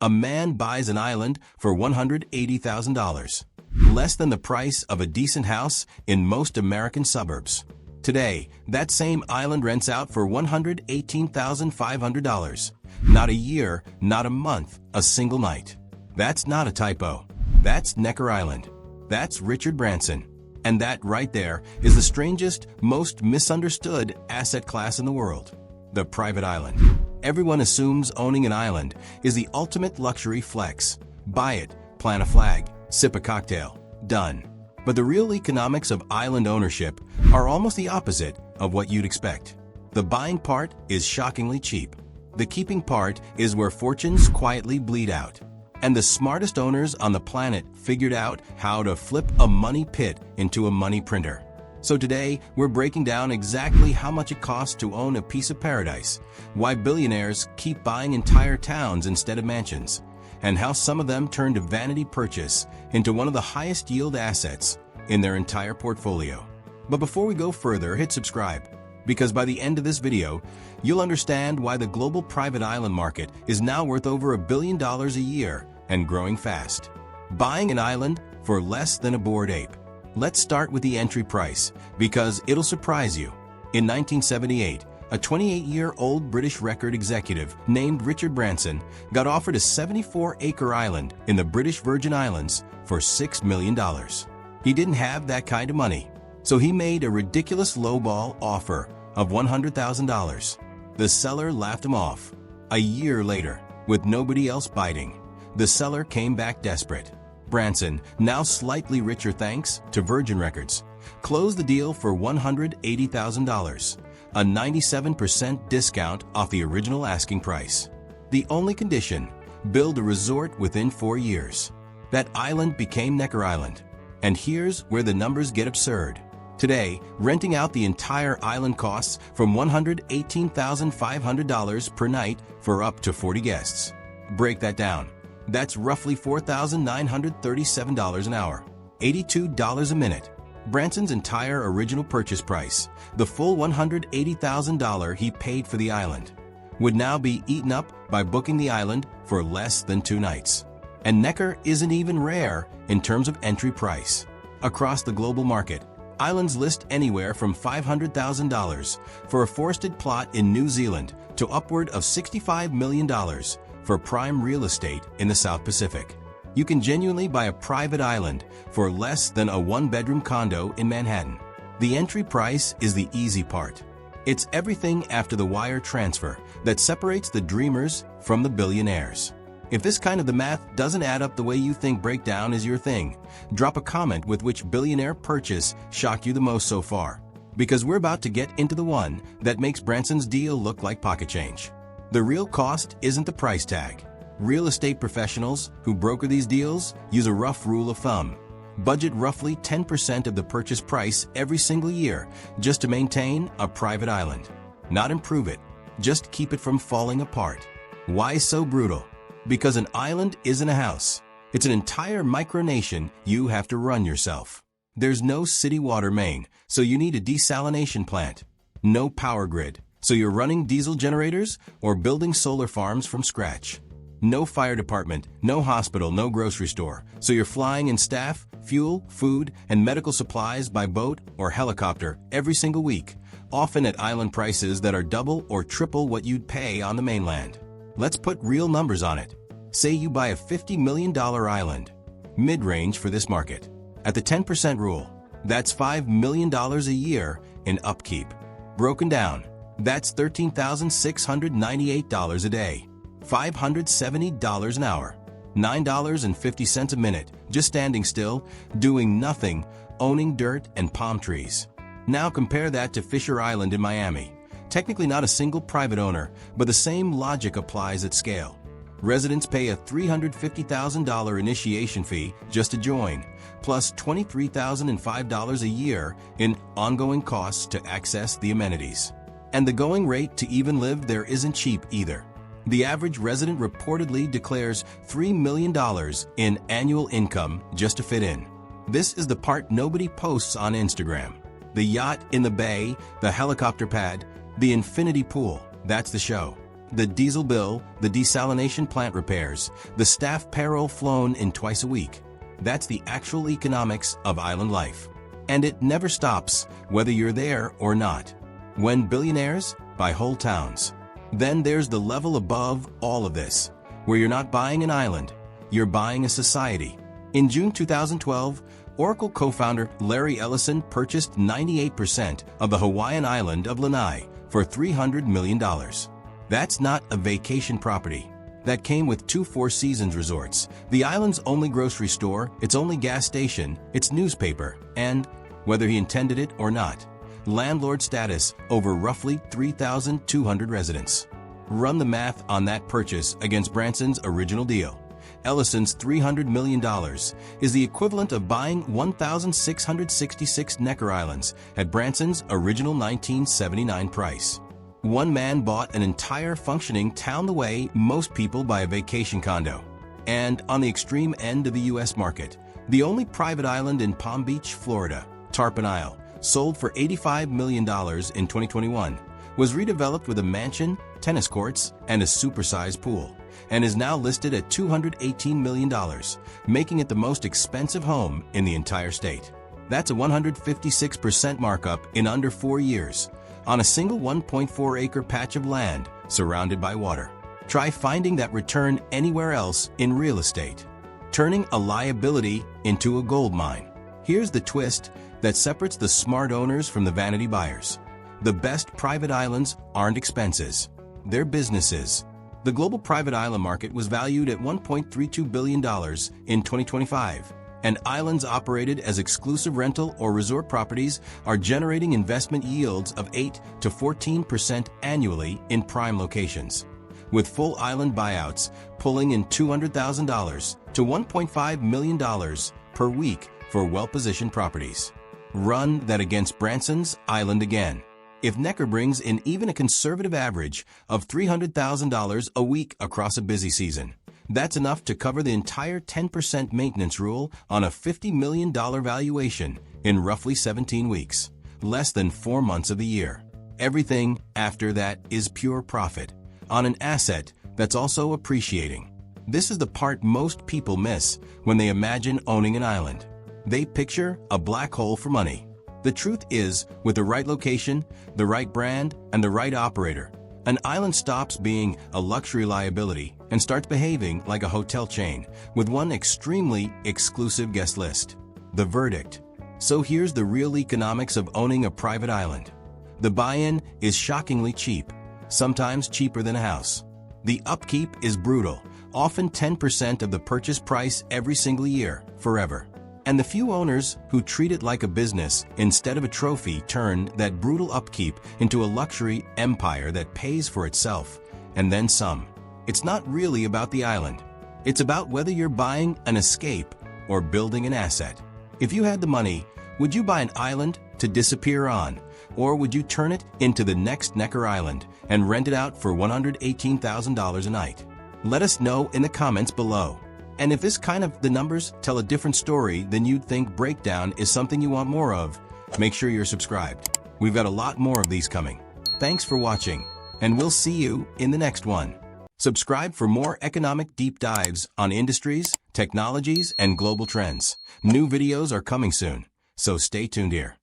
A man buys an island for $180,000, less than the price of a decent house in most American suburbs. Today, that same island rents out for $118,500. Not a year, not a month, a single night. That's not a typo. That's Necker Island. That's Richard Branson. And that right there is the strangest, most misunderstood asset class in the world. The private island. Everyone assumes owning an island is the ultimate luxury flex. Buy it, plant a flag, sip a cocktail. Done. But the real economics of island ownership are almost the opposite of what you'd expect. The buying part is shockingly cheap. The keeping part is where fortunes quietly bleed out. And the smartest owners on the planet figured out how to flip a money pit into a money printer. So today, we're breaking down exactly how much it costs to own a piece of paradise, why billionaires keep buying entire towns instead of mansions, and how some of them turned a vanity purchase into one of the highest yield assets in their entire portfolio. But before we go further, hit subscribe, because by the end of this video, you'll understand why the global private island market is now worth over $1 billion a year and growing fast. Buying an island for less than a bored ape. Let's start with the entry price, because it'll surprise you. In 1978, a 28-year-old British record executive named Richard Branson got offered a 74-acre island in the British Virgin Islands for $6 million. He didn't have that kind of money, so he made a ridiculous lowball offer of $100,000. The seller laughed him off. A year later, with nobody else biting, the seller came back desperate. Branson, now slightly richer thanks to Virgin Records, closed the deal for $180,000, a 97% discount off the original asking price. The only condition, build a resort within 4 years. That island became Necker Island. And here's where the numbers get absurd. Today, renting out the entire island costs from $118,500 per night for up to 40 guests. Break that down. That's roughly $4,937 an hour, $82 a minute. Branson's entire original purchase price, the full $180,000 he paid for the island, would now be eaten up by booking the island for less than 2 nights. And Necker isn't even rare in terms of entry price. Across the global market, islands list anywhere from $500,000 for a forested plot in New Zealand to upward of $65 million for prime real estate in the South Pacific. You can genuinely buy a private island for less than a 1-bedroom condo in Manhattan. The entry price is the easy part. It's everything after the wire transfer that separates the dreamers from the billionaires. If this kind of the math doesn't add up the way you think breakdown is your thing, drop a comment with which billionaire purchase shocked you the most so far, because we're about to get into the one that makes Branson's deal look like pocket change. The real cost isn't the price tag. Real estate professionals who broker these deals use a rough rule of thumb. Budget roughly 10% of the purchase price every single year just to maintain a private island. Not improve it, just keep it from falling apart. Why so brutal? Because an island isn't a house. It's an entire micronation you have to run yourself. There's no city water main, so you need a desalination plant. No power grid, so you're running diesel generators or building solar farms from scratch. No fire department, no hospital, no grocery store, so you're flying in staff, fuel, food, and medical supplies by boat or helicopter every single week, often at island prices that are double or triple what you'd pay on the mainland. Let's put real numbers on it. Say you buy a $50 million island, mid-range for this market. At the 10% rule, that's $5 million a year in upkeep. Broken down, that's $13,698 a day, $570 an hour, $9.50 a minute, just standing still, doing nothing, owning dirt and palm trees. Now compare that to Fisher Island in Miami. Technically not a single private owner, but the same logic applies at scale. Residents pay a $350,000 initiation fee just to join, plus $23,005 a year in ongoing costs to access the amenities. And the going rate to even live there isn't cheap either. The average resident reportedly declares $3 million in annual income just to fit in. This is the part nobody posts on Instagram. The yacht in the bay, the helicopter pad, the infinity pool, that's the show. the diesel bill, the desalination plant repairs, the staff payroll flown in twice a week. That's the actual economics of island life. And it never stops, whether you're there or not. When billionaires buy whole towns. Then there's the level above all of this, where you're not buying an island, you're buying a society. In June 2012, Oracle co-founder Larry Ellison purchased 98% of the Hawaiian island of Lanai for $300 million. That's not a vacation property. That came with 2 Four Seasons resorts, the island's only grocery store, its only gas station, its newspaper, and, whether he intended it or not, landlord status over roughly 3,200 residents. Run the math on that purchase against Branson's original deal. Ellison's $300 million is the equivalent of buying 1,666 Necker Islands at Branson's original 1979 price. One man bought an entire functioning town the way most people buy a vacation condo. And on the extreme end of the U.S. market, the only private island in Palm Beach, Florida, Tarpon Isle, sold for $85 million in 2021, was redeveloped with a mansion, tennis courts, and a supersized pool, and is now listed at $218 million, making it the most expensive home in the entire state. That's a 156% markup in under 4 years, on a single 1.4-acre patch of land surrounded by water. Try finding that return anywhere else in real estate. Turning a liability into a gold mine. Here's the twist that separates the smart owners from the vanity buyers. The best private islands aren't expenses, they're businesses. The global private island market was valued at $1.32 billion in 2025, and islands operated as exclusive rental or resort properties are generating investment yields of 8 to 14% annually in prime locations, with full island buyouts pulling in $200,000 to $1.5 million per week for well-positioned properties. Run that against Branson's island again. If Necker brings in even a conservative average of $300,000 a week across a busy season, that's enough to cover the entire 10% maintenance rule on a $50 million valuation in roughly 17 weeks, less than 4 months of the year. Everything after that is pure profit on an asset that's also appreciating. This is the part most people miss when they imagine owning an island. They picture a black hole for money. The truth is, with the right location, the right brand, and the right operator, an island stops being a luxury liability and starts behaving like a hotel chain with one extremely exclusive guest list. The verdict. So here's the real economics of owning a private island. The buy-in is shockingly cheap, sometimes cheaper than a house. The upkeep is brutal, often 10% of the purchase price every single year, forever. And the few owners who treat it like a business instead of a trophy turn that brutal upkeep into a luxury empire that pays for itself, and then some. It's not really about the island. It's about whether you're buying an escape or building an asset. If you had the money, would you buy an island to disappear on, or would you turn it into the next Necker Island and rent it out for $118,000 a night? Let us know in the comments below. And if this kind of the numbers tell a different story than you'd think breakdown is something you want more of, make sure you're subscribed. We've got a lot more of these coming. Thanks for watching, and we'll see you in the next one. Subscribe for more economic deep dives on industries, technologies, and global trends. New videos are coming soon, so stay tuned here.